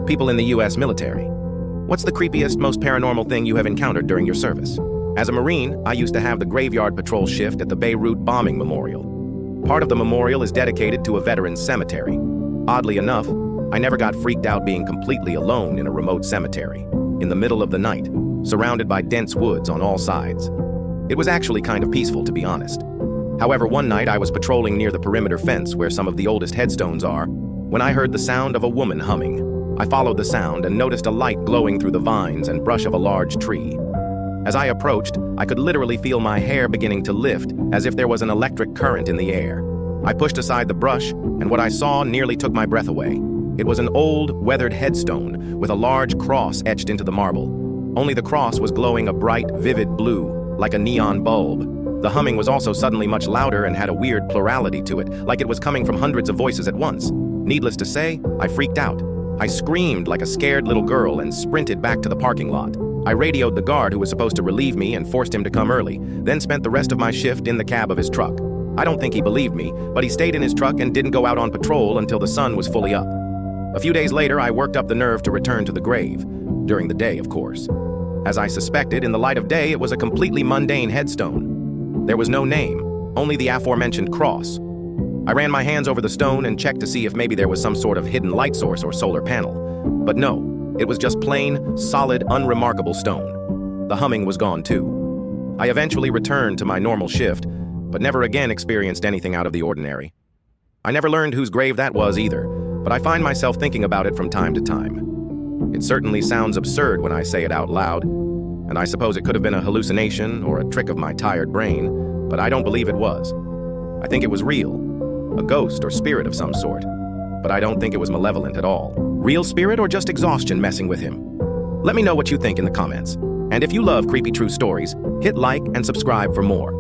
People in the U.S. military. What's the creepiest, most paranormal thing you have encountered during your service? As a Marine, I used to have the graveyard patrol shift at the Beirut Bombing Memorial. Part of the memorial is dedicated to a veteran's cemetery. Oddly enough, I never got freaked out being completely alone in a remote cemetery, in the middle of the night, surrounded by dense woods on all sides. It was actually kind of peaceful, to be honest. However, one night I was patrolling near the perimeter fence where some of the oldest headstones are, when I heard the sound of a woman humming. I followed the sound and noticed a light glowing through the vines and brush of a large tree. As I approached, I could literally feel my hair beginning to lift, as if there was an electric current in the air. I pushed aside the brush, and what I saw nearly took my breath away. It was an old, weathered headstone with a large cross etched into the marble. Only the cross was glowing a bright, vivid blue, like a neon bulb. The humming was also suddenly much louder and had a weird plurality to it, like it was coming from hundreds of voices at once. Needless to say, I freaked out. I screamed like a scared little girl and sprinted back to the parking lot. I radioed the guard who was supposed to relieve me and forced him to come early, then spent the rest of my shift in the cab of his truck. I don't think he believed me, but he stayed in his truck and didn't go out on patrol until the sun was fully up. A few days later, I worked up the nerve to return to the grave. During the day, of course. As I suspected, in the light of day, it was a completely mundane headstone. There was no name, only the aforementioned cross. I ran my hands over the stone and checked to see if maybe there was some sort of hidden light source or solar panel. But no, it was just plain, solid, unremarkable stone. The humming was gone too. I eventually returned to my normal shift, but never again experienced anything out of the ordinary. I never learned whose grave that was either, but I find myself thinking about it from time to time. It certainly sounds absurd when I say it out loud, and I suppose it could have been a hallucination or a trick of my tired brain, but I don't believe it was. I think it was real, a ghost or spirit of some sort, but I don't think it was malevolent at all. Real spirit or just exhaustion messing with him? Let me know what you think in the comments. And if you love creepy true stories, hit like and subscribe for more.